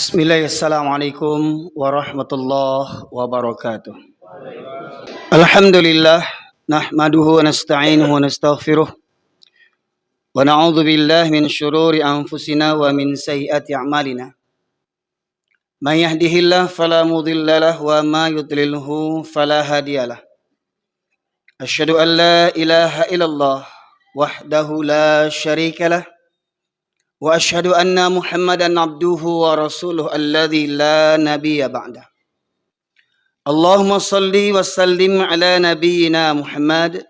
Bismillahirrahmanirrahim. Assalamualaikum warahmatullahi wabarakatuh. Alhamdulillah nahmaduhu wa nasta'inuhu wa nastaghfiruh wa na'udzu billahi min syururi anfusina wa min sayyiati a'malina. May yahdihillahu fala mudilla lahu wa may yudlilhu fala hadiyalah. Asyhadu an la ilaha illallah wahdahu la syarika lah. Wa asyhadu anna Muhammadan abduhu wa rasuluhu alladzi la nabiyya ba'dah. Allahumma salli wa sallim ala nabiyyina Muhammad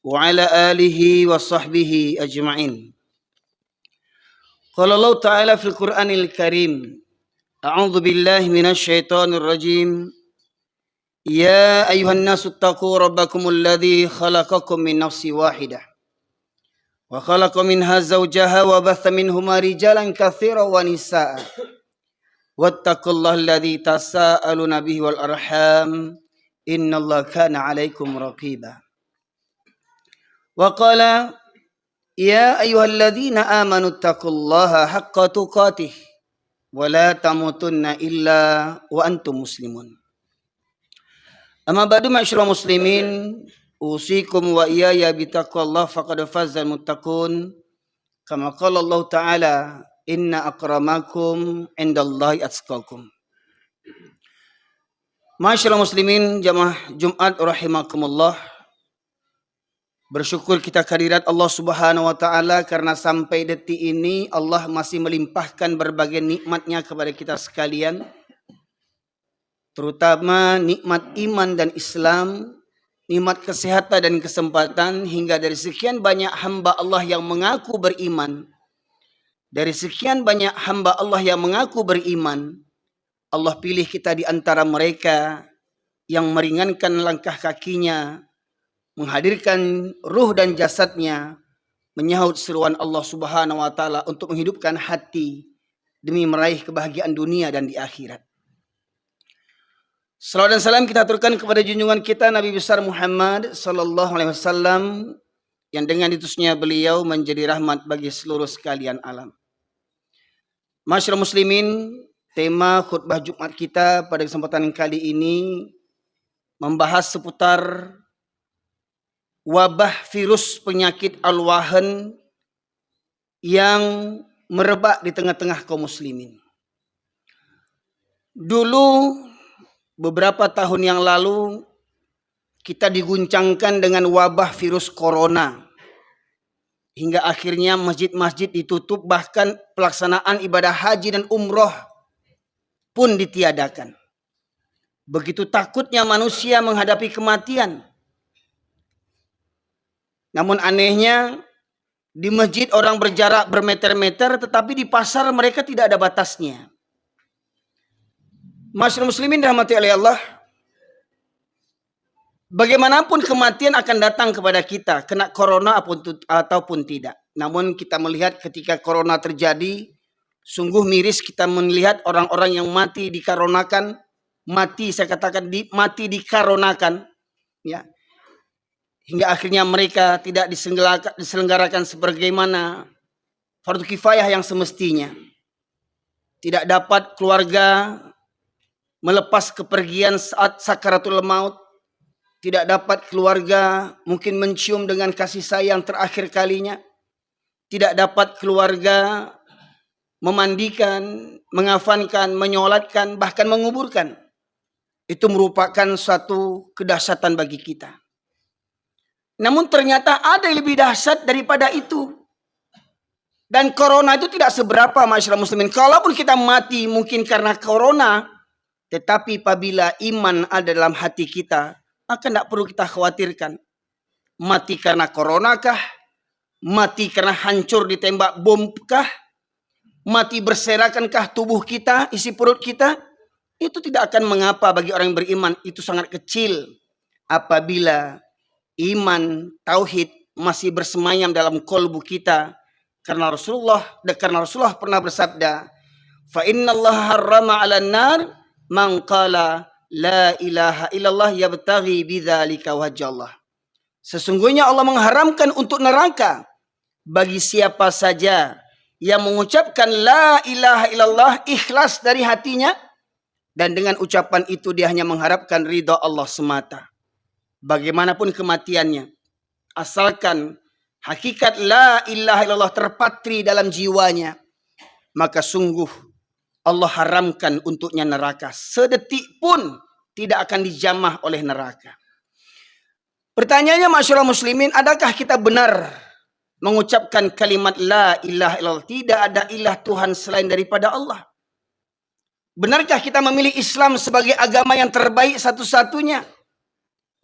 wa ala alihi wa sahbihi ajma'in. Qala Allah Ta'ala fil Qur'anil Karim, a'udzu billahi minasy syaithanir rajim. Ya ayyuhan nasu taqu rabbakumul ladzi khalaqakum min nafsin wahidah. Wa khalaqa minha zawjaha wa batha minhuma rijalan katsiran wa nisaa. Wattaqullaha alladzi tasaaluna bihi wal arham innallaha kana 'alaikum raqiba. Wa qala ya ayyuhalladzina amanu taqullaha haqqa tuqatih wa la tamutunna illa wa antum muslimun. Amma ba'du ma'asyiral muslimin, usikum wa iyaya bitaqwallah faqad fazal muttaqun. Kama qala Allah Ta'ala, inna akramakum indallahi atqakum. Ma'asyiral muslimin, jamaah Jumat rahimakumullah. Bersyukur kita kehadirat Allah Subhanahu wa taala karena sampai detik ini Allah masih melimpahkan berbagai nikmatnya kepada kita sekalian, terutama nikmat iman dan Islam, nikmat kesehatan dan kesempatan, hingga dari sekian banyak hamba Allah yang mengaku beriman. Dari sekian banyak hamba Allah yang mengaku beriman, Allah pilih kita di antara mereka yang meringankan langkah kakinya, menghadirkan ruh dan jasadnya, menyahut seruan Allah Subhanahu wa taala untuk menghidupkan hati demi meraih kebahagiaan dunia dan di akhirat. Salawat dan salam kita aturkan kepada junjungan kita Nabi besar Muhammad sallallahu alaihi wasallam, yang dengan diutusnya beliau menjadi rahmat bagi seluruh sekalian alam. Masyarakat muslimin, tema khutbah Jumat kita pada kesempatan kali ini membahas seputar wabah virus penyakit al-wahan yang merebak di tengah-tengah kaum muslimin. Dulu beberapa tahun yang lalu kita diguncangkan dengan wabah virus corona, hingga akhirnya masjid-masjid ditutup, bahkan pelaksanaan ibadah haji dan umroh pun ditiadakan. Begitu takutnya manusia menghadapi kematian. Namun anehnya, di masjid orang berjarak bermeter-meter, tetapi di pasar mereka tidak ada batasnya. Masyarakat muslimin rahmati oleh Allah, bagaimanapun kematian akan datang kepada kita, kena corona ataupun tidak. Namun kita melihat ketika corona terjadi, sungguh miris kita melihat orang-orang yang mati dikarenakan, mati dikarenakan, ya, hingga akhirnya mereka tidak diselenggarakan sebagaimana fardu kifayah yang semestinya. Tidak dapat keluarga melepas kepergian saat sakaratul maut, tidak dapat keluarga mungkin mencium dengan kasih sayang terakhir kalinya, tidak dapat keluarga memandikan, mengafankan, menyolatkan, bahkan menguburkan. Itu merupakan suatu kedahsyatan bagi kita. Namun ternyata ada yang lebih dahsyat daripada itu. Dan corona itu tidak seberapa masyarakat muslimin. Kalaupun kita mati mungkin karena corona, tetapi apabila iman ada dalam hati kita, maka tidak perlu kita khawatirkan. Mati karena corona kah? Mati karena hancur ditembak bom kah? Mati berserakankah tubuh kita, isi perut kita? Itu tidak akan mengapa bagi orang yang beriman. Itu sangat kecil apabila iman, tauhid masih bersemayam dalam kolbu kita. Karena Rasulullah pernah bersabda, fa innallaha harrama 'alan nar man qala la ilaha illallah yabtaghi bidzalika wajhallah. Sesungguhnya Allah mengharamkan untuk neraka bagi siapa saja yang mengucapkan la ilaha illallah ikhlas dari hatinya, dan dengan ucapan itu dia hanya mengharapkan ridha Allah semata. Bagaimanapun kematiannya, asalkan hakikat la ilaha illallah terpatri dalam jiwanya, maka sungguh Allah haramkan untuknya neraka. Sedetik pun tidak akan dijamah oleh neraka. Pertanyaannya, masyarakat muslimin, adakah kita benar mengucapkan kalimat la ilaha illallah, tidak ada ilah Tuhan selain daripada Allah? Benarkah kita memilih Islam sebagai agama yang terbaik satu-satunya?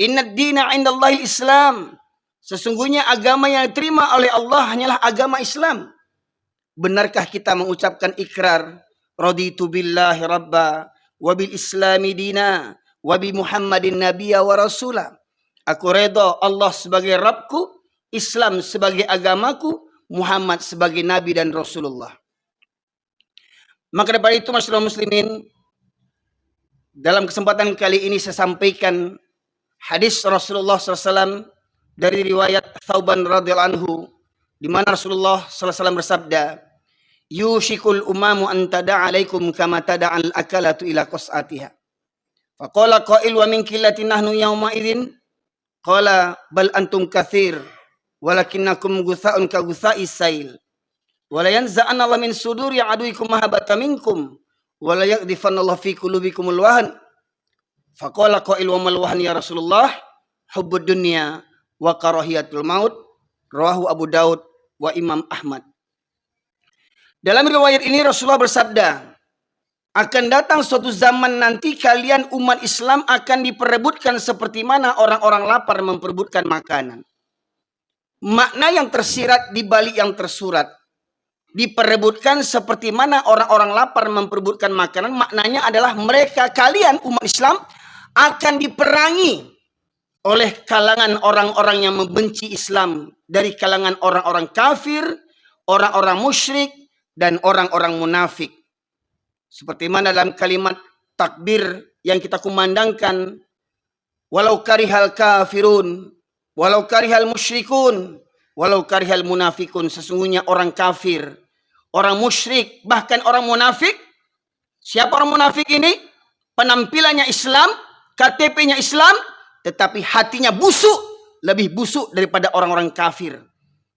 Innad dina indallahil Islam. Sesungguhnya agama yang diterima oleh Allah hanyalah agama Islam. Benarkah kita mengucapkan ikrar raditu billahi rabba wa bil islami dina wa bi Muhammadin nabiyya wa rasula? Aku redha Allah sebagai Rabbku, Islam sebagai agamaku, Muhammad sebagai nabi dan Rasulullah. Maka daripada itu, masyarakat muslimin, dalam kesempatan kali ini saya sampaikan hadis Rasulullah SAW dari riwayat Thauban radhiyallahu anhu, di mana Rasulullah SAW bersabda, yushikul umamu an tada'a alaikum kama tada'al akalatu ila qas'atiha. Faqala qail wa min qillatin nahnu yawma idzin, qala bal antum katsir walakinnakum gutha'un ka gutha'is sail. Wala yanza'anna Allah min suduri aduikum mahabbata minkum wala yaqdhifanna Allah fi qulubikumul wahn. Faqala qail wa mal wahn ya Rasulullah? Hubbud dunya wa karahiyatul maut. Rawahu Abu Daud wa Imam Ahmad. Dalam riwayat ini Rasulullah bersabda, akan datang suatu zaman nanti kalian umat Islam akan diperebutkan seperti mana orang-orang lapar memperebutkan makanan. Makna yang tersirat di balik yang tersurat, diperebutkan seperti mana orang-orang lapar memperebutkan makanan, maknanya adalah mereka, kalian umat Islam, akan diperangi oleh kalangan orang-orang yang membenci Islam, dari kalangan orang-orang kafir, orang-orang musyrik, dan orang-orang munafik. Seperti mana dalam kalimat takbir yang kita kumandangkan, walau karihal kafirun, walau karihal musyrikun, walau karihal munafikun. Sesungguhnya orang kafir, orang musyrik, bahkan orang munafik. Siapa orang munafik ini? Penampilannya Islam, KTP-nya Islam, tetapi hatinya busuk, lebih busuk daripada orang-orang kafir.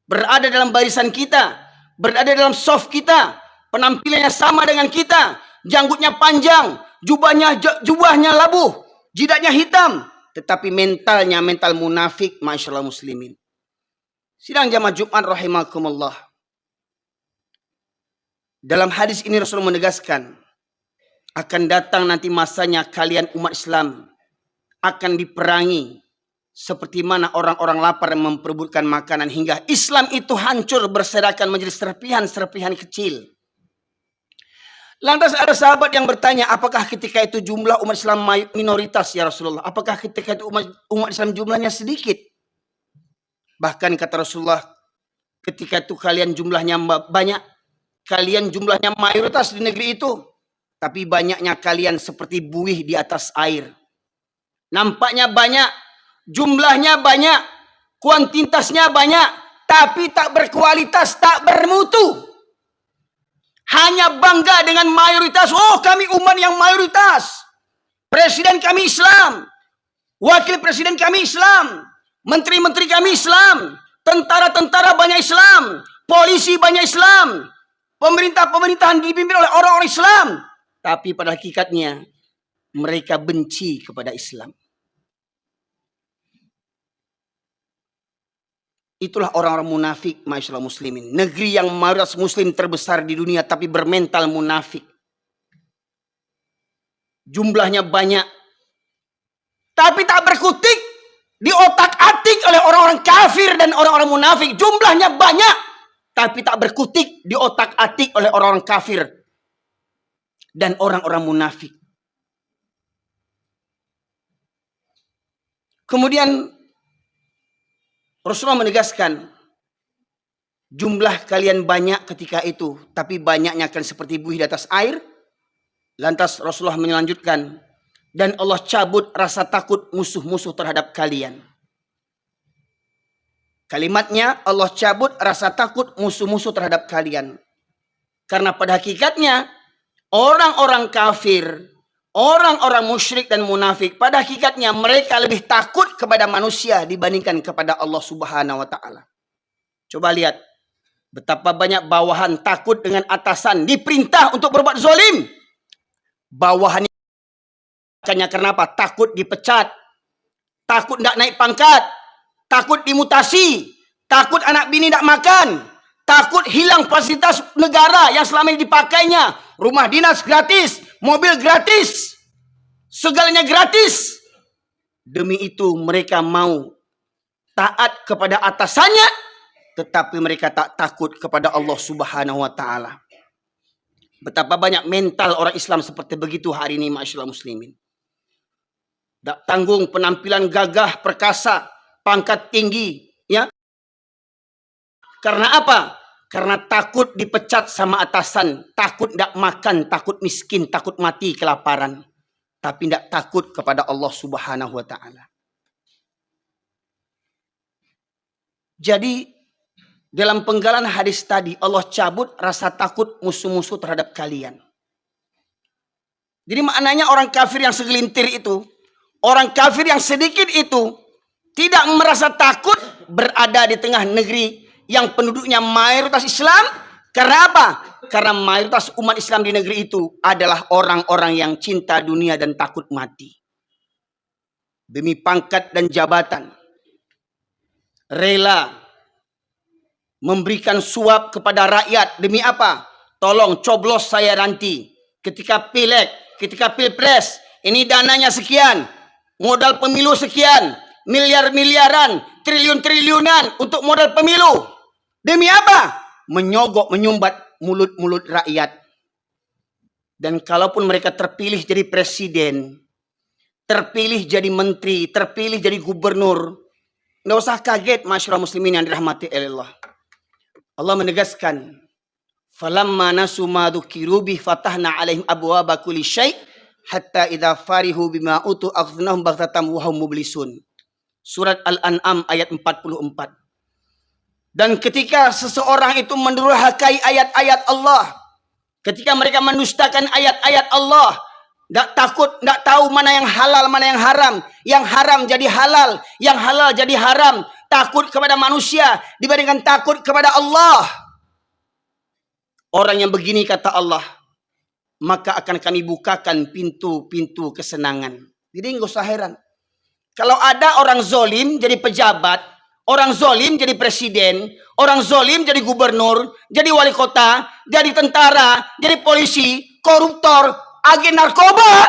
Berada dalam barisan kita, berada dalam saf kita, penampilannya sama dengan kita, janggutnya panjang, jubahnya labuh, jidatnya hitam, tetapi mentalnya mental munafik, masyaallah muslimin. Sidang jamaah Jumat rahimakumullah. Dalam hadis ini Rasulullah menegaskan, akan datang nanti masanya kalian umat Islam akan diperangi seperti mana orang-orang lapar memperebutkan makanan, hingga Islam itu hancur berserakan menjadi serpihan-serpihan kecil. Lantas ada sahabat yang bertanya, apakah ketika itu jumlah umat Islam minoritas ya Rasulullah? Apakah ketika itu umat Islam jumlahnya sedikit? Bahkan kata Rasulullah, ketika itu kalian jumlahnya banyak, kalian jumlahnya mayoritas di negeri itu, tapi banyaknya kalian seperti buih di atas air. Nampaknya banyak, jumlahnya banyak, kuantitasnya banyak, tapi tak berkualitas, tak bermutu. Hanya bangga dengan mayoritas. Oh, kami umat yang mayoritas. Presiden kami Islam, wakil presiden kami Islam, menteri-menteri kami Islam, tentara-tentara banyak Islam, polisi banyak Islam, pemerintahan dipimpin oleh orang-orang Islam. Tapi pada hakikatnya mereka benci kepada Islam. Itulah orang-orang munafik, masyaallah muslimin. Negeri yang mayoritas muslim terbesar di dunia tapi bermental munafik. Jumlahnya banyak, tapi tak berkutik, di otak-atik oleh orang-orang kafir dan orang-orang munafik. Jumlahnya banyak, tapi tak berkutik, di otak-atik oleh orang-orang kafir dan orang-orang munafik. Kemudian Rasulullah menegaskan, jumlah kalian banyak ketika itu, tapi banyaknya akan seperti buih di atas air. Lantas Rasulullah melanjutkan, dan Allah cabut rasa takut musuh-musuh terhadap kalian. Kalimatnya, Allah cabut rasa takut musuh-musuh terhadap kalian. Karena pada hakikatnya orang-orang kafir, orang-orang musyrik dan munafik, pada hakikatnya mereka lebih takut kepada manusia dibandingkan kepada Allah Subhanahu wa taala. Coba lihat betapa banyak bawahan takut dengan atasan, diperintah untuk berbuat zalim. Bawahannya karena apa? Takut dipecat, takut tidak naik pangkat, takut dimutasi, takut anak bini tidak makan, takut hilang fasilitas negara yang selama ini dipakainya. Rumah dinas gratis, mobil gratis, segalanya gratis. Demi itu mereka mau taat kepada atasannya, tetapi mereka tak takut kepada Allah Subhanahu wa taala. Betapa banyak mental orang Islam seperti begitu hari ini, ma'asyiral muslimin. Tak tanggung, penampilan gagah, perkasa, pangkat tinggi, ya. Karena apa? Karena takut dipecat sama atasan, takut tidak makan, takut miskin, takut mati kelaparan. Tapi tidak takut kepada Allah Subhanahu wa taala. Jadi dalam penggalan hadis tadi, Allah cabut rasa takut musuh-musuh terhadap kalian. Jadi maknanya orang kafir yang segelintir itu, orang kafir yang sedikit itu, tidak merasa takut berada di tengah negeri yang penduduknya mayoritas Islam. Karena apa? Karena mayoritas umat Islam di negeri itu adalah orang-orang yang cinta dunia dan takut mati. Demi pangkat dan jabatan, rela memberikan suap kepada rakyat. Demi apa? Tolong coblos saya nanti. Ketika pileg, ketika pilpres, ini dananya sekian, modal pemilu sekian, miliar-miliaran, triliun-triliunan untuk modal pemilu. Demi apa? Menyogok, menyumbat mulut-mulut rakyat. Dan kalaupun mereka terpilih jadi presiden, terpilih jadi menteri, terpilih jadi gubernur, nggak usah kaget, masyarakat muslimin yang dirahmati Allah. Allah menegaskan, falamma nasu ma dzukiru bih fatahna alaihim abwaaba kulli syai' hatta idza farihu bima utu akhadnahum baghtatan wa hum mublisun. Surat Al-An'am ayat 44. Dan ketika seseorang itu mendurhakai ayat-ayat Allah, ketika mereka mendustakan ayat-ayat Allah, tidak takut, tidak tahu mana yang halal, mana yang haram jadi halal, yang halal jadi haram, takut kepada manusia dibandingkan takut kepada Allah. Orang yang begini kata Allah, maka akan kami bukakan pintu-pintu kesenangan. Jadi nggak usah heran. Kalau ada orang zolim jadi pejabat, orang zolim jadi presiden, orang zolim jadi gubernur, jadi wali kota, jadi tentara, jadi polisi, koruptor, agen narkoba,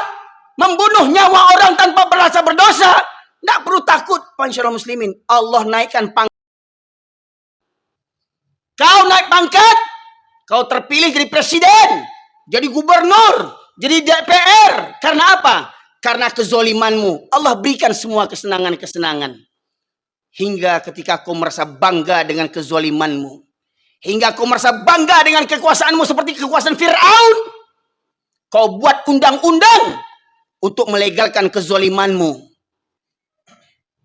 membunuh nyawa orang tanpa merasa berdosa, tidak perlu takut, masyarakat muslimin. Allah naikkan pangkat. Kau naik pangkat, kau terpilih jadi presiden, jadi gubernur, jadi DPR. Karena apa? Karena kezolimanmu. Allah berikan semua kesenangan-kesenangan. Hingga ketika kau merasa bangga dengan kezolimanmu, hingga kau merasa bangga dengan kekuasaanmu seperti kekuasaan Fir'aun, kau buat undang-undang untuk melegalkan kezolimanmu.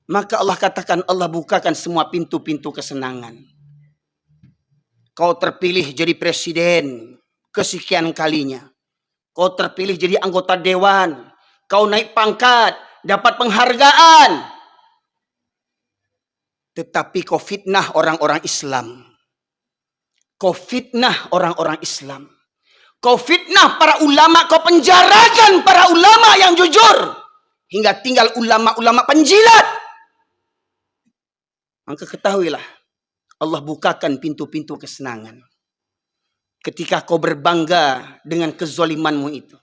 Maka Allah katakan, Allah bukakan semua pintu-pintu kesenangan. Kau terpilih jadi presiden kesekian kalinya. Kau terpilih jadi anggota dewan. Kau naik pangkat, dapat penghargaan. Tetapi kau fitnah orang-orang Islam. Kau fitnah orang-orang Islam. Kau fitnah para ulama, kau penjarakan para ulama yang jujur. Hingga tinggal ulama-ulama penjilat. Maka ketahuilah, Allah bukakan pintu-pintu kesenangan. Ketika kau berbangga dengan kezolimanmu itu.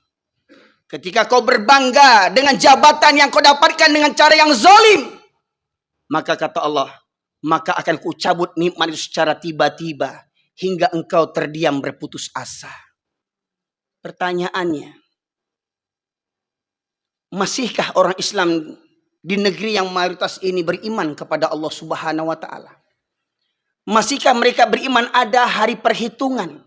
Ketika kau berbangga dengan jabatan yang kau dapatkan dengan cara yang zolim. Maka kata Allah, maka akan kucabut nikmat itu secara tiba-tiba. Hingga engkau terdiam berputus asa. Pertanyaannya, masihkah orang Islam di negeri yang mayoritas ini beriman kepada Allah Subhanahu wa taala? Masihkah mereka beriman ada hari perhitungan?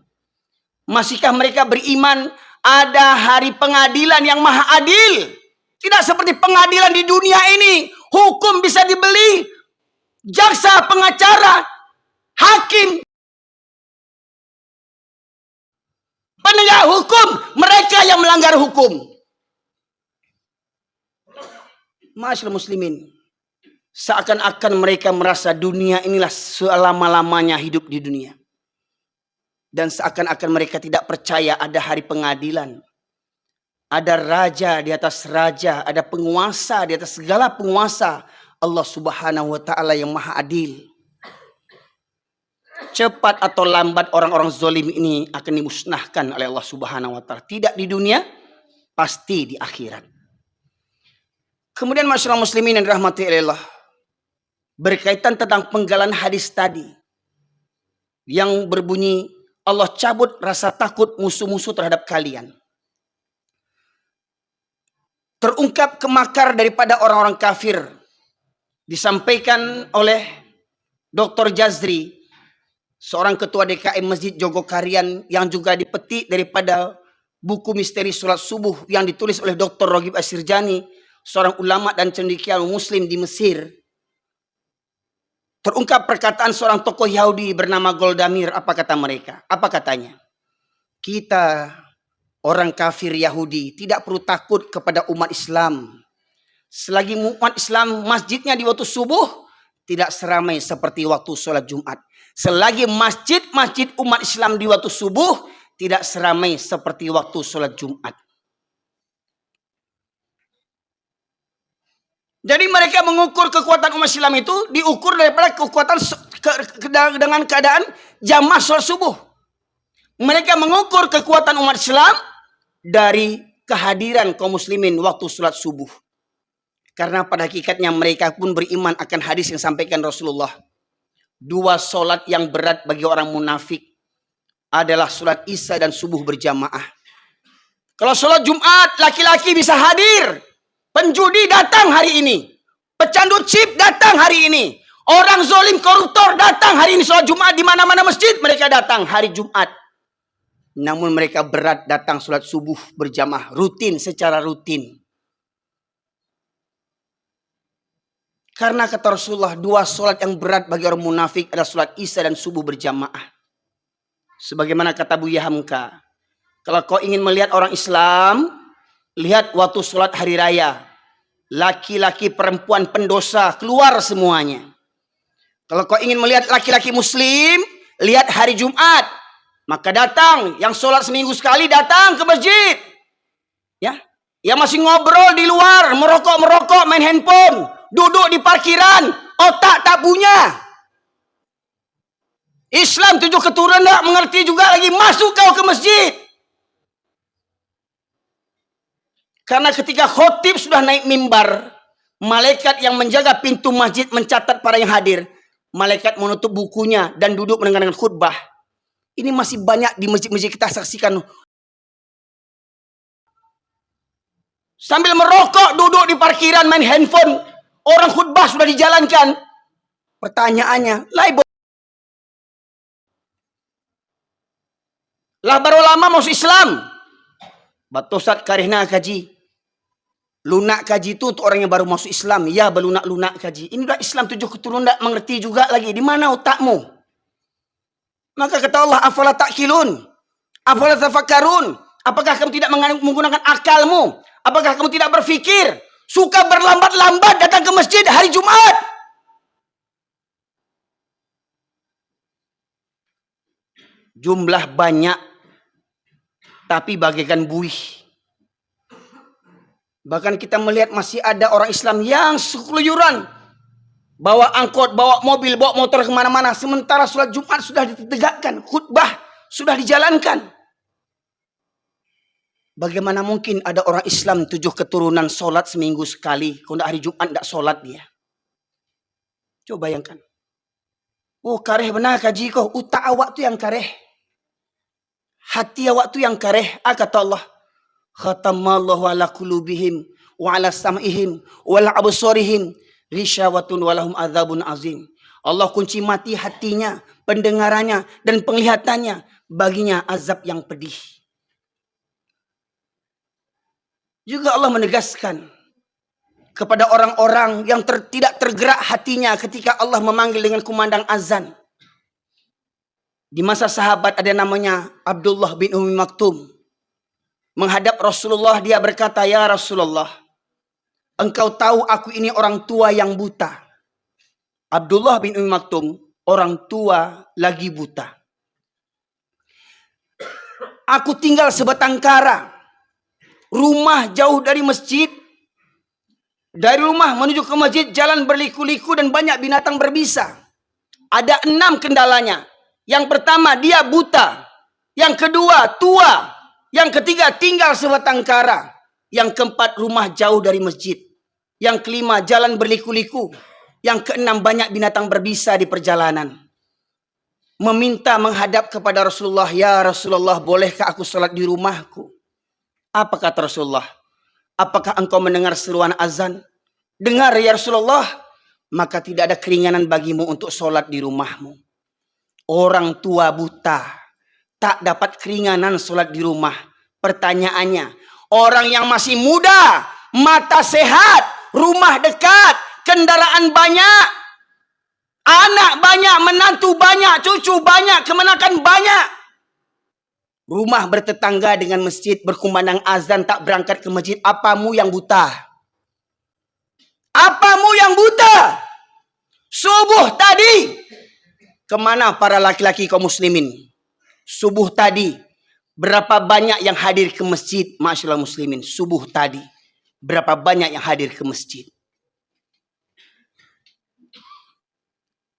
Masihkah mereka beriman ada hari pengadilan yang maha adil? Tidak seperti pengadilan di dunia ini, hukum bisa dibeli, jaksa, pengacara, hakim Penegak hukum, mereka yang melanggar hukum. Masyaallah muslimin, seakan-akan mereka merasa dunia inilah selama-lamanya hidup di dunia. Dan seakan-akan mereka tidak percaya ada hari pengadilan. Ada raja di atas raja, ada penguasa di atas segala penguasa. Allah Subhanahu wa taala yang Maha Adil. Cepat atau lambat orang-orang zalim ini akan dimusnahkan oleh Allah Subhanahu wa taala. Tidak di dunia, pasti di akhirat. Kemudian masyarakat muslimin yang dirahmati Allah, berkaitan tentang penggalan hadis tadi yang berbunyi Allah cabut rasa takut musuh-musuh terhadap kalian. Terungkap kemakar daripada orang-orang kafir. Disampaikan oleh Dr. Jazri, seorang ketua DKM Masjid Jogokarian, yang juga dipetik daripada buku misteri Salat Subuh yang ditulis oleh Dr. Ragib Asirjani, seorang ulama dan cendekiawan muslim di Mesir. Terungkap perkataan seorang tokoh Yahudi bernama Goldamir. Apa kata mereka? Apa katanya? Kita orang kafir Yahudi tidak perlu takut kepada umat Islam. Selagi umat Islam masjidnya di waktu subuh tidak seramai seperti waktu sholat Jumat. Selagi masjid-masjid umat Islam di waktu subuh tidak seramai seperti waktu sholat Jumat. Jadi mereka mengukur kekuatan umat Islam itu diukur daripada kekuatan dengan keadaan jamaah sholat subuh. Mereka mengukur kekuatan umat Islam dari kehadiran kaum muslimin waktu sholat subuh. Karena pada hakikatnya mereka pun beriman akan hadis yang sampaikan Rasulullah. Dua sholat yang berat bagi orang munafik adalah sholat isya dan subuh berjamaah. Kalau sholat Jumat laki-laki bisa hadir. Penjudi datang hari ini. Pecandu chip datang hari ini. Orang zolim koruptor datang hari ini. Sholat Jumat di mana-mana masjid mereka datang hari Jumat. Namun mereka berat datang sholat subuh berjamaah rutin, secara rutin. Karena kata Rasulullah, dua sholat yang berat bagi orang munafik adalah sholat isya dan subuh berjamaah. Sebagaimana kata Buya Hamka, kalau kau ingin melihat orang Islam, lihat waktu sholat hari raya. Laki-laki perempuan pendosa keluar semuanya. Kalau kau ingin melihat laki-laki muslim, lihat hari Jumat. Maka datang, yang sholat seminggu sekali datang ke masjid. Ya, yang masih ngobrol di luar, merokok-merokok, main handphone, duduk di parkiran, otak tak punya. Islam 7 keturunan tak mengerti juga lagi, masuk kau ke masjid. Karena ketika khotib sudah naik mimbar, malaikat yang menjaga pintu masjid mencatat para yang hadir. Malaikat menutup bukunya dan duduk mendengarkan khutbah. Ini masih banyak di masjid-masjid kita saksikan. Sambil merokok, duduk di parkiran, main handphone. Orang khutbah sudah dijalankan. Pertanyaannya, lah baru lama masuk Islam. Batosat karihna kaji. Lunak kaji itu untuk orang yang baru masuk Islam. Ya, belunak-lunak kaji. Ini udah Islam 7 keturunan tidak mengerti juga lagi. Di mana otakmu? Maka kata Allah, afala ta'qilun? Afala tafakkarun? Apakah kamu tidak menggunakan akalmu? Apakah kamu tidak berpikir? Suka berlambat-lambat datang ke masjid hari Jumat. Jumlah banyak, tapi bagaikan buih. Bahkan kita melihat masih ada orang Islam yang keluyuran. Bawa angkot, bawa mobil, bawa motor kemana-mana. Sementara sholat Jumat sudah ditegakkan. Khutbah sudah dijalankan. Bagaimana mungkin ada orang Islam 7 keturunan sholat seminggu sekali. Kalau hari Jumat tidak sholat dia. Coba bayangkan. Oh kareh benar kaji kau. Utak awak tu yang kareh. Hati awak tu yang kareh. Kata Allah. Khatamallahu ala qulubihim wa ala sam'ihim wa ala absarihim risyawatun walahum adzabun azim. Allah kunci mati hatinya, pendengarannya dan penglihatannya, baginya azab yang pedih. Juga Allah menegaskan kepada orang-orang yang tidak tergerak hatinya ketika Allah memanggil dengan kumandang azan. Di masa sahabat ada namanya Abdullah bin Ummi Maktum. Menghadap Rasulullah dia berkata, "Ya Rasulullah, engkau tahu aku ini orang tua yang buta." Abdullah bin Ummi Maktum, orang tua lagi buta. "Aku tinggal sebatang kara. Rumah jauh dari masjid. Dari rumah menuju ke masjid jalan berliku-liku dan banyak binatang berbisa. Ada 6 kendalanya. Yang pertama, dia buta. Yang kedua, tua. Yang ketiga, tinggal sebatang kara. Yang keempat, rumah jauh dari masjid. Yang kelima, jalan berliku-liku. Yang keenam, banyak binatang berbisa di perjalanan." Meminta menghadap kepada Rasulullah, "Ya Rasulullah, bolehkah aku sholat di rumahku?" Apa kata Rasulullah? "Apakah engkau mendengar seruan azan?" "Dengar ya Rasulullah." "Maka tidak ada keringanan bagimu untuk sholat di rumahmu." Orang tua buta tak dapat keringanan sholat di rumah. Pertanyaannya, orang yang masih muda, mata sehat, rumah dekat, kendaraan banyak, anak banyak, menantu banyak, cucu banyak, kemenakan banyak, rumah bertetangga dengan masjid, berkumandang azan, tak berangkat ke masjid. Apamu yang buta? Apamu yang buta? Subuh tadi, kemana para laki-laki kaum muslimin? Subuh tadi, berapa banyak yang hadir ke masjid? Masyaallah muslimin, subuh tadi, berapa banyak yang hadir ke masjid?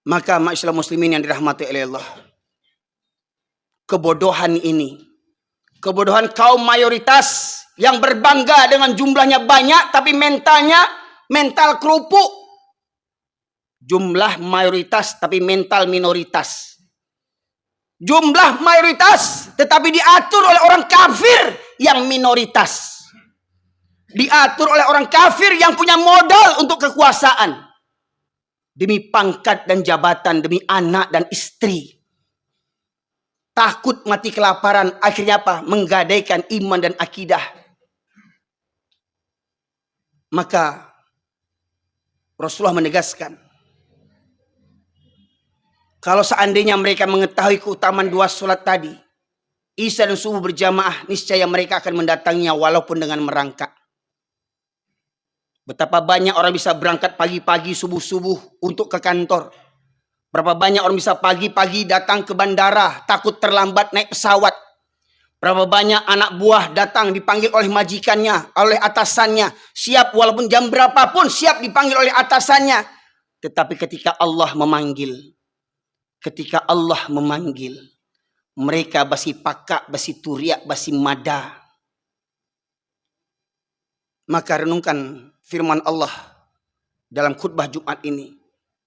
Maka masyaallah muslimin yang dirahmati oleh Allah, kebodohan ini, kebodohan kaum mayoritas yang berbangga dengan jumlahnya banyak tapi mentalnya mental kerupuk. Jumlah mayoritas tapi mental minoritas. Jumlah mayoritas tetapi diatur oleh orang kafir yang minoritas. Diatur oleh orang kafir yang punya modal untuk kekuasaan. Demi pangkat dan jabatan, demi anak dan istri. Takut mati kelaparan, akhirnya apa? Menggadaikan iman dan akidah. Maka Rasulullah menegaskan, kalau seandainya mereka mengetahui keutamaan 2 sholat tadi, Isya dan subuh berjamaah, niscaya mereka akan mendatanginya walaupun dengan merangkak. Betapa banyak orang bisa berangkat pagi-pagi, subuh-subuh untuk ke kantor. Berapa banyak orang bisa pagi-pagi datang ke bandara, takut terlambat naik pesawat. Berapa banyak anak buah datang dipanggil oleh majikannya, oleh atasannya. Siap walaupun jam berapapun, siap dipanggil oleh atasannya. Tetapi ketika Allah memanggil, mereka basi pakak, basi turiak, basi mada. Maka renungkan firman Allah dalam khutbah Jumat ini.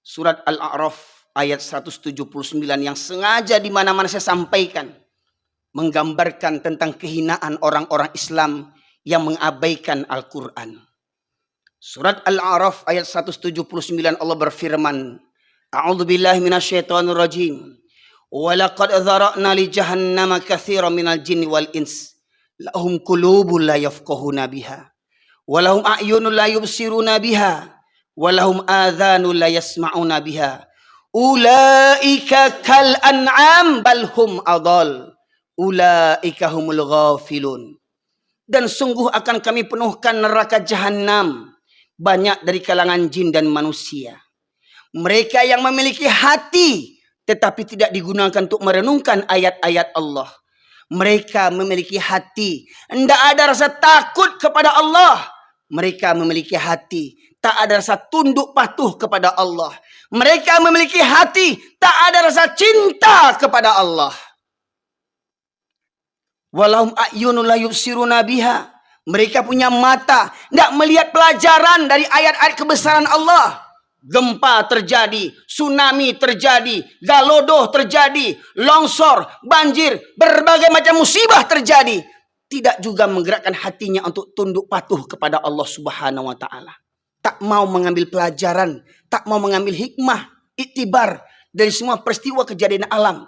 Surat Al-A'raf ayat 179 yang sengaja di mana-mana saya sampaikan. Menggambarkan tentang kehinaan orang-orang Islam yang mengabaikan Al-Quran. Surat Al-A'raf ayat 179 Allah berfirman, "A'udzubillahi minasyaitonirrajim. Walaqad dzara'na li jahannama katsiran minal jinni wal ins. Lahum qulubun la yafqahuna biha. Walahum a'yunun la yubsiruna biha. Walahum adhanun la yasma'una biha. Ulaika kal an'am bal hum adall. Ulaika humul ghafilun." Dan sungguh akan kami penuhkan neraka jahanam banyak dari kalangan jin dan manusia. Mereka yang memiliki hati tetapi tidak digunakan untuk merenungkan ayat-ayat Allah. Mereka memiliki hati, tidak ada rasa takut kepada Allah. Mereka memiliki hati, tak ada rasa tunduk patuh kepada Allah. Mereka memiliki hati, tak ada rasa cinta kepada Allah. Walahum a'yunun la yubsiruna biha. Mereka punya mata, tidak melihat pelajaran dari ayat-ayat kebesaran Allah. Gempa terjadi, tsunami terjadi, galodoh terjadi, longsor, banjir, berbagai macam musibah terjadi. Tidak juga menggerakkan hatinya untuk tunduk patuh kepada Allah Subhanahu wa ta'ala. Tak mau mengambil pelajaran, tak mau mengambil hikmah, iktibar dari semua peristiwa kejadian alam.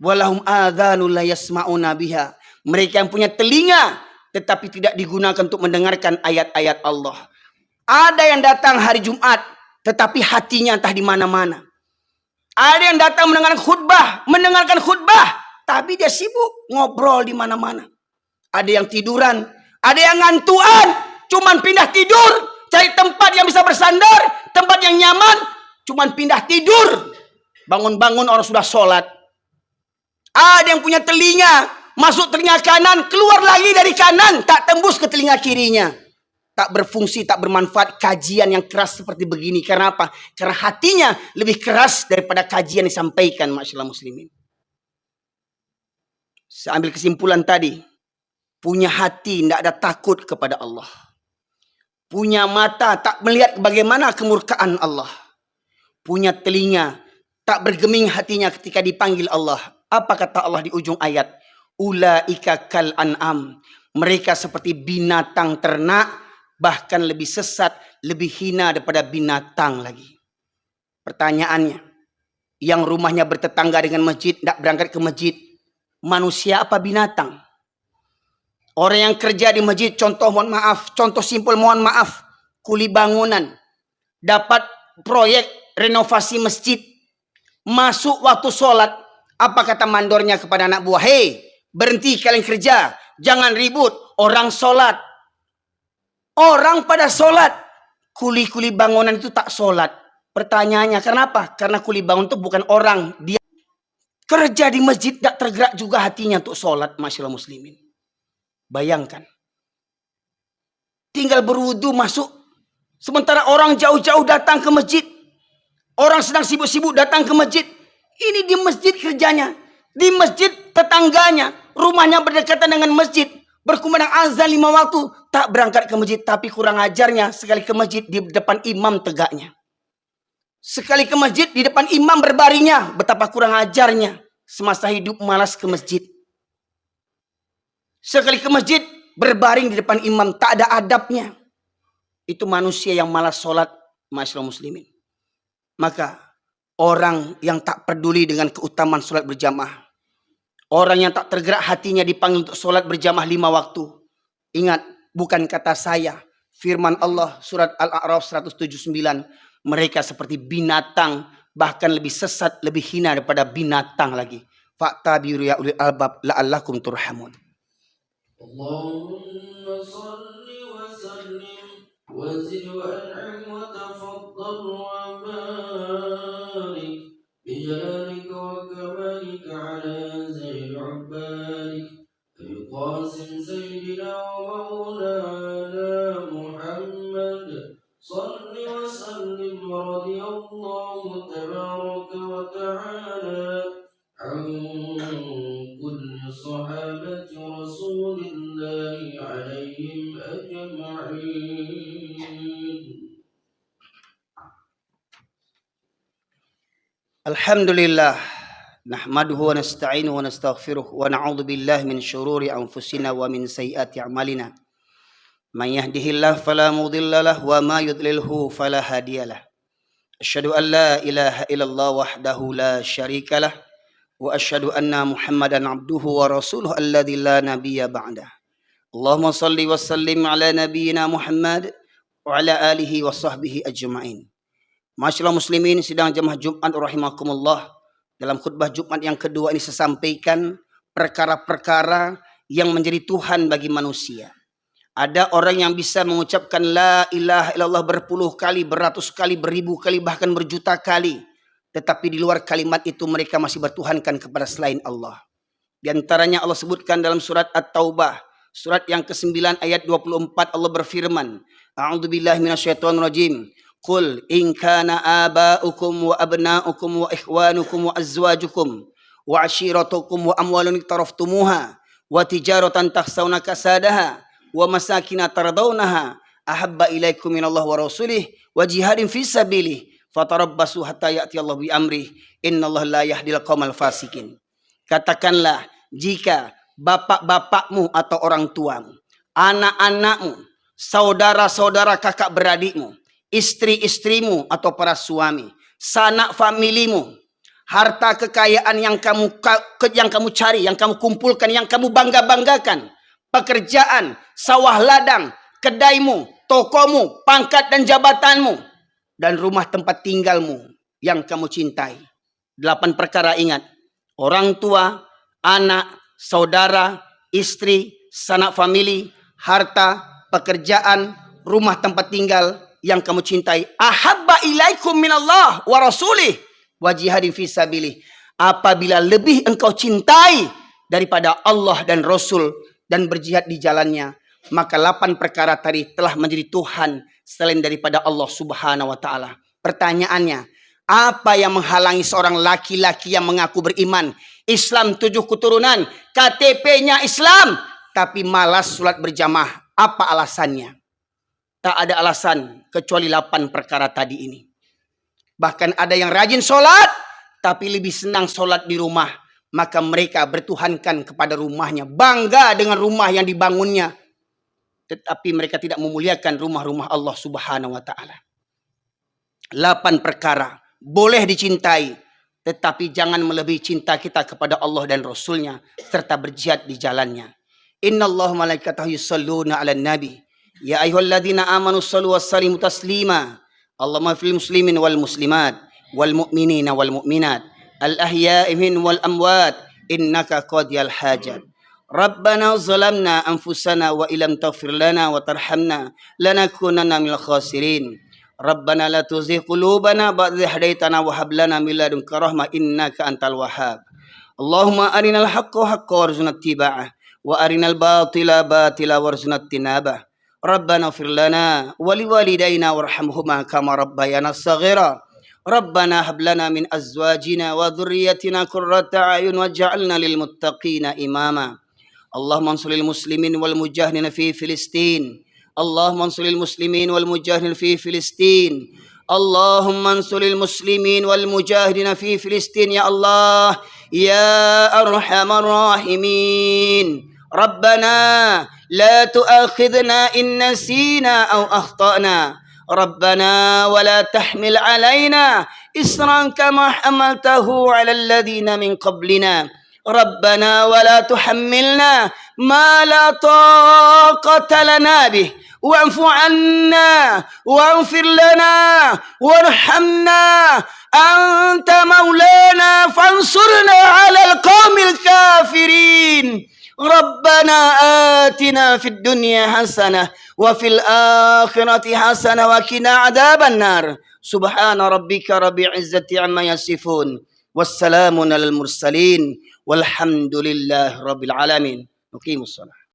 Walahum adhanul la yasma'una biha. Mereka yang punya telinga tetapi tidak digunakan untuk mendengarkan ayat-ayat Allah. Ada yang datang hari Jumat tetapi hatinya entah di mana-mana. Ada yang datang mendengarkan khutbah, tapi dia sibuk ngobrol di mana-mana. Ada yang tiduran, ada yang ngantuan, cuman pindah tidur, cari tempat yang bisa bersandar, tempat yang nyaman, cuman pindah tidur. Bangun-bangun orang sudah sholat. Ada yang punya telinga, masuk telinga kanan, keluar lagi dari kanan, tak tembus ke telinga kirinya. Tak berfungsi, tak bermanfaat kajian yang keras seperti begini. Karena apa? Karena hatinya lebih keras daripada kajian yang disampaikan, masyaallah muslimin. Saya ambil kesimpulan tadi. Punya hati, tidak ada takut kepada Allah. Punya mata, tak melihat bagaimana kemurkaan Allah. Punya telinga, tak bergeming hatinya ketika dipanggil Allah. Apa kata Allah di ujung ayat? Ulaika kal an'am. Mereka seperti binatang ternak, bahkan lebih sesat, lebih hina daripada binatang lagi. Pertanyaannya, yang rumahnya bertetangga dengan masjid, tidak berangkat ke masjid, manusia apa binatang? Orang yang kerja di masjid, contoh simpel mohon maaf, kuli bangunan, dapat proyek renovasi masjid, masuk waktu sholat, apa kata mandornya kepada anak buah? Hei, berhenti kalian kerja, jangan ribut, orang sholat. Orang pada sholat, kuli-kuli bangunan itu tak sholat. Pertanyaannya, kenapa? Karena kuli bangun itu bukan orang, dia kerja di masjid, tak tergerak juga hatinya untuk sholat, masyaallah muslimin. Bayangkan, tinggal berwudu masuk, sementara orang jauh-jauh datang ke masjid, orang sedang sibuk-sibuk datang ke masjid. Ini di masjid kerjanya, di masjid tetangganya, rumahnya berdekatan dengan masjid, berkumandang azan 5 waktu, tak berangkat ke masjid. Tapi kurang ajarnya, sekali ke masjid di depan imam tegaknya, sekali ke masjid di depan imam berbaringnya. Betapa kurang ajarnya, semasa hidup malas ke masjid. Sekali ke masjid berbaring di depan imam, tak ada adabnya. Itu manusia yang malas sholat, masyaallah muslimin. Maka orang yang tak peduli dengan keutamaan sholat berjamaah, orang yang tak tergerak hatinya dipanggil untuk sholat berjamaah 5 waktu. Ingat, bukan kata saya, firman Allah surat Al-A'raf 179. Mereka seperti binatang, bahkan lebih sesat, lebih hina daripada binatang lagi. Fa'tabiru ya ulil albab la'allakum turhamun. Allahumma salli wa sallim wa zid wa an'im wa tafaddal wa barik bijalalika wa kamalika ala zail ubbalik Abi Qasim Sayyidina wa maulana Muhammad salli wa sallim wa radiyallahu tabaraka wa ta'ala an kulli sahabati Rasulillahi alaihim ajma'in. Alhamdulillah, nahmaduhu wa nasta'inuhu wa nastaghfiruh wa na'udzu billahi min syururi anfusina wa min sayyiati a'malina. Man yahdihillahu fala mudilla lahu wa ma yudlilhu fala hadiyalah. Asyhadu an la ilaha illallah wahdahu la syarika lah wa asyhadu anna Muhammadan abduhu wa rasuluhu alladzi la nabiyya ba'dah. Allahumma salli wa sallim ala nabiyyina Muhammad wa ala alihi wa sahbihi ajma'in. Masyaallah muslimin sidang jemaah Jumat rahimakumullah. Dalam khutbah Jumat yang kedua ini saya sampaikan perkara-perkara yang menjadi Tuhan bagi manusia. Ada orang yang bisa mengucapkan la ilaha illallah berpuluh kali, beratus kali, beribu kali, bahkan berjuta kali. Tetapi di luar kalimat itu mereka masih bertuhankan kepada selain Allah. Di antaranya Allah sebutkan dalam surat At-Taubah, surat yang ke-9 ayat 24, Allah berfirman, A'udzubillahi minasyaitonirrajim. Qul in kana aba'ukum wa abna'ukum wa ikhwanukum wa azwajukum wa ashiratukum wa amwalun iktaraftumuha wa tijaratan takhsawna kasadaha wa masakina tardawnaha ahabba ilaikum minallah wa rasulih wa jihadin fi sabilih fatarabbasu hatta ya'ti Allah bi amrih innallaha la yahdil qaumal fasikin. Katakanlah, jika bapak-bapakmu atau orang tuamu, anak-anakmu, saudara-saudara kakak beradikmu, istri-istrimu atau para suami, sanak familimu, harta kekayaan yang kamu cari, yang kamu kumpulkan, yang kamu bangga-banggakan, pekerjaan, sawah ladang, kedaimu, tokomu, pangkat dan jabatanmu, dan rumah tempat tinggalmu yang kamu cintai. 8 perkara ingat. Orang tua, anak, saudara, istri, sanak famili, harta, pekerjaan, rumah tempat tinggal yang kamu cintai. Ahabba ilaikum minallah wa rasulih wa jihadin fisabilih. Apabila lebih engkau cintai daripada Allah dan Rasul dan berjihad di jalannya, maka 8 perkara tadi telah menjadi Tuhan selain daripada Allah Subhanahu wa taala. Pertanyaannya, apa yang menghalangi seorang laki-laki yang mengaku beriman, Islam 7 keturunan, KTP-nya Islam, tapi malas sholat berjamaah? Apa alasannya? Tak ada alasan kecuali 8 perkara tadi ini. Bahkan ada yang rajin sholat, tapi lebih senang sholat di rumah. Maka mereka bertuhankan kepada rumahnya, bangga dengan rumah yang dibangunnya. Tetapi mereka tidak memuliakan rumah-rumah Allah Subhanahu wa taala. 8 perkara boleh dicintai, tetapi jangan melebihi cinta kita kepada Allah dan Rasulnya serta berjihad di jalannya. Innallaha malaikatahu yusholluna 'alan nabi ya ayyuhalladzina amanu shallu wa sallimu taslima. Allahumma fil muslimin wal muslimat wal mu'minina wal mu'minat al ahya'i minhum wal amwat innaka qadiyal hajat. Rabbana zalamna anfusana wa illam taghfir lana wa tarhamna lanakunanna minal khasirin. Rabbana la tuzigh qulubana ba'da idh hadaitana wa hab lana min ladunka rahmah innaka antal wahhab. Allahumma arinal haqqa haqqan warzuqna ittiba'ah wa arinal batila batila warzuqna ijtinabah. Rabbana ighfir lana wa liwalidayna warhamhuma kama rabbayana shaghira. Rabbana hab lana min azwajina wa dhurriyyatina qurrata a'yun waj'alna lil muttaqina imama. Allahumma ansuril muslimin wal mujahidin fi Filistin. Allahumma ansuril muslimin wal mujahidin fi Filistin. Allahumma ansuril muslimin wal mujahidin fi Filistin ya Allah ya arhamar rahimin. Rabbana la tu'akhidhna in nasina aw akhtana. Rabbana wa la tahmil alaina isran kama hamaltahu 'alal ladzina min qablina. Rabbana wa la tuhammilna ma la taqata lana bih wa'fu 'anna waghfir lana warhamna anta maulana fansurna 'alal qaumil kafirin. Rabbana atina fid dunya hasanah wa fil akhirati hasanah wa qina adzaban nar. Subhana rabbika rabbil izzati amma yasifun. Wassalamun alal mursalin walhamdulillahi rabbil alamin. Nuqimus shalah.